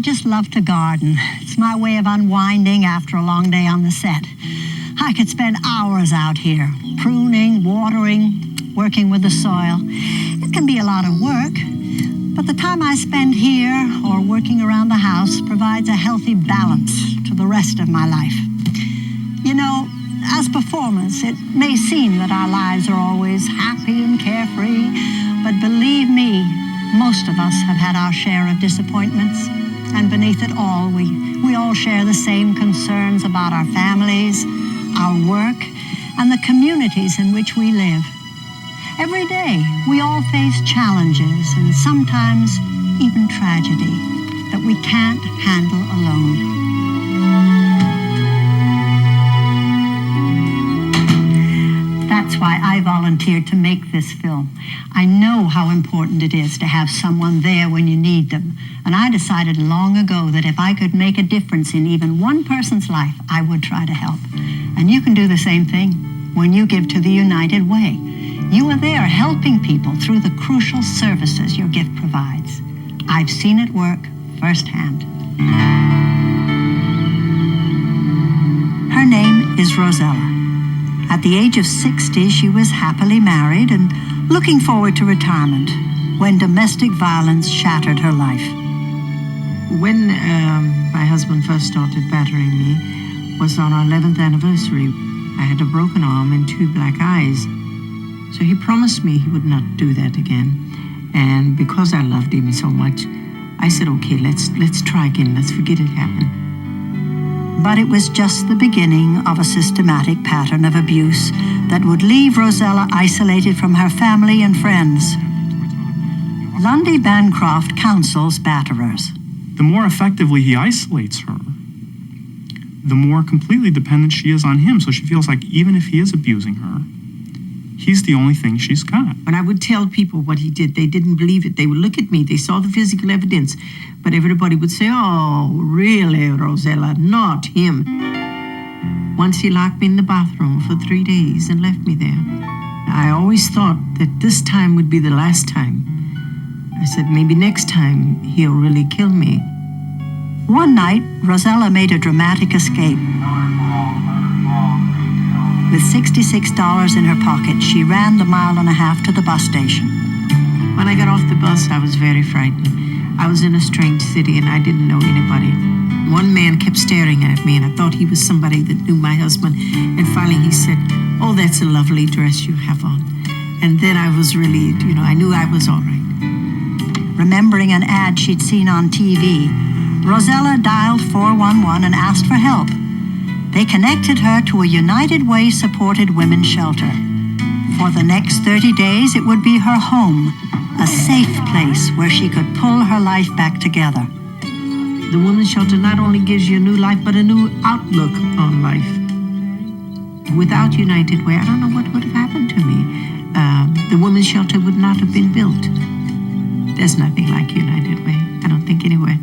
just love to garden. It's my way of unwinding after a long day on the set. I could spend hours out here, pruning, watering, working with the soil. It can be a lot of work, but the time I spend here or working around the house provides a healthy balance to the rest of my life. You know, as performers, it may seem that our lives are always happy and carefree, but believe me, most of us have had our share of disappointments. And beneath it all, we all share the same concerns about our families, our work, and the communities in which we live. Every day, we all face challenges and sometimes even tragedy that we can't handle alone. That's why I volunteered to make this film. I know how important it is to have someone there when you need them. And I decided long ago that if I could make a difference in even one person's life, I would try to help. And you can do the same thing when you give to the United Way. You are there helping people through the crucial services your gift provides. I've seen it work firsthand. Her name is Rosella. At the age of 60, she was happily married and looking forward to retirement when domestic violence shattered her life. When my husband first started battering me was on our 11th anniversary. I had a broken arm and 2 black eyes. So he promised me he would not do that again. And because I loved him so much, I said, okay, let's try again. Let's forget it happened. But it was just the beginning of a systematic pattern of abuse that would leave Rosella isolated from her family and friends. Lundy Bancroft counsels batterers. The more effectively he isolates her, the more completely dependent she is on him. So she feels like even if he is abusing her, he's the only thing she's got. When I would tell people what he did, they didn't believe it. They would look at me. They saw the physical evidence. But everybody would say, oh, really, Rosella, not him. Once he locked me in the bathroom for 3 days and left me there. I always thought that this time would be the last time. I said, maybe next time he'll really kill me. One night, Rosella made a dramatic escape. With $66 in her pocket, she ran the 1.5 miles to the bus station. When I got off the bus, I was very frightened. I was in a strange city and I didn't know anybody. One man kept staring at me and I thought he was somebody that knew my husband. And finally he said, oh, that's a lovely dress you have on. And then I was relieved, I knew I was all right. Remembering an ad she'd seen on TV, Rosella dialed 411 and asked for help. They connected her to a United Way supported women's shelter. For the next 30 days, it would be her home, a safe place where she could pull her life back together. The women's shelter not only gives you a new life, but a new outlook on life. Without United Way, I don't know what would have happened to me. The women's shelter would not have been built. There's nothing like United Way. I don't think anyway.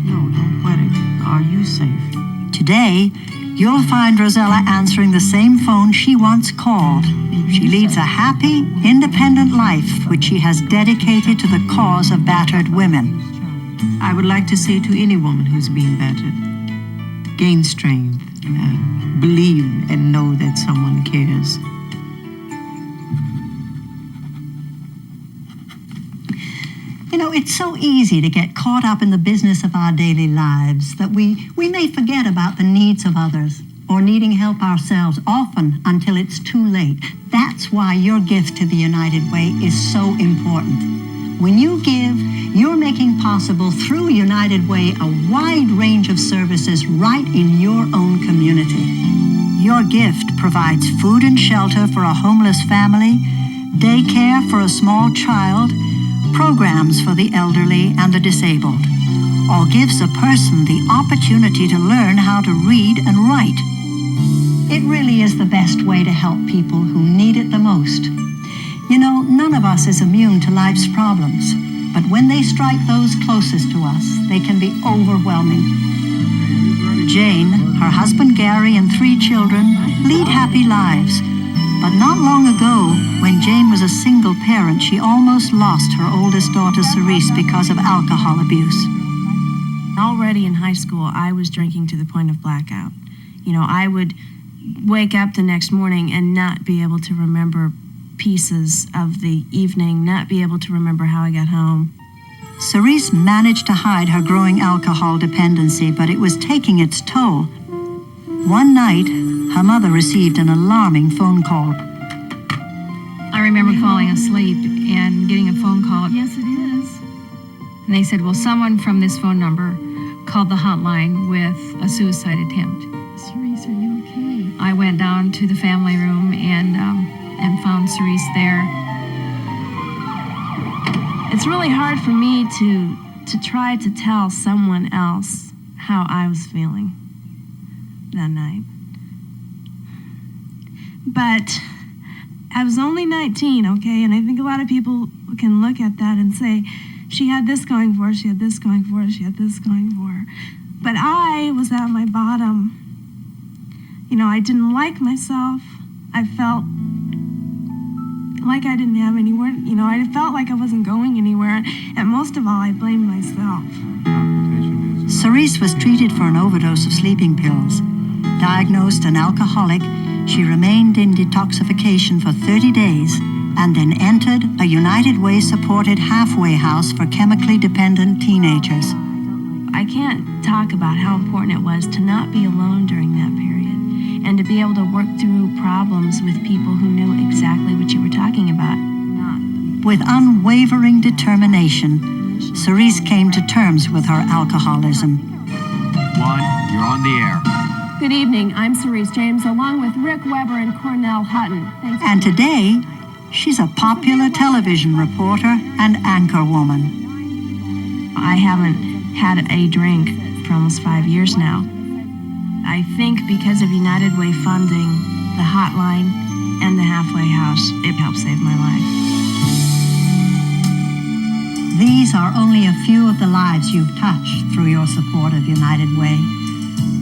No, don't worry. Are you safe? Today, you'll find Rosella answering the same phone she once called. She leads a happy, independent life which she has dedicated to the cause of battered women. I would like to say to any woman who's being battered, gain strength, believe and know that someone cares. It's so easy to get caught up in the business of our daily lives that we may forget about the needs of others or needing help ourselves, often until it's too late. That's why your gift to the United Way is so important. When you give, you're making possible through United Way a wide range of services right in your own community. Your gift provides food and shelter for a homeless family, daycare for a small child, programs for the elderly and the disabled, or gives a person the opportunity to learn how to read and write. It really is the best way to help people who need it the most. None of us is immune to life's problems, but when they strike those closest to us, they can be overwhelming. Jane, her husband Gary, and 3 children lead happy lives. But not long ago, when Jane was a single parent, she almost lost her oldest daughter, Cerise, because of alcohol abuse. Already in high school, I was drinking to the point of blackout. You know, I would wake up the next morning and not be able to remember pieces of the evening, not be able to remember how I got home. Cerise managed to hide her growing alcohol dependency, but it was taking its toll. One night, her mother received an alarming phone call. I remember falling asleep and getting a phone call. Yes, it is. And they said, well, someone from this phone number called the hotline with a suicide attempt. Cerise, are you okay? I went down to the family room and found Cerise there. It's really hard for me to try to tell someone else how I was feeling that night. But I was only 19, okay? And I think a lot of people can look at that and say, she had this going for her, she had this going for her, she had this going for her. But I was at my bottom. You know, I didn't like myself. I felt like I didn't have anywhere, you know, I felt like I wasn't going anywhere. And most of all, I blamed myself. Cerise was treated for an overdose of sleeping pills. Diagnosed an alcoholic, she remained in detoxification for 30 days and then entered a United Way supported halfway house for chemically dependent teenagers. I can't talk about how important it was to not be alone during that period and to be able to work through problems with people who knew exactly what you were talking about. With unwavering determination, Cerise came to terms with her alcoholism. One, you're on the air. Good evening. I'm Cerise James, along with Rick Weber and Cornell Hutton. Thanks. And today, she's a popular television reporter and anchor woman. I haven't had a drink for almost 5 years now. I think because of United Way funding, the hotline, and the halfway house, it helped save my life. These are only a few of the lives you've touched through your support of United Way.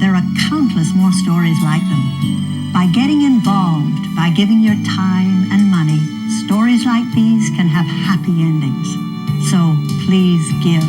There are countless more stories like them. By getting involved, by giving your time and money, stories like these can have happy endings. So please give.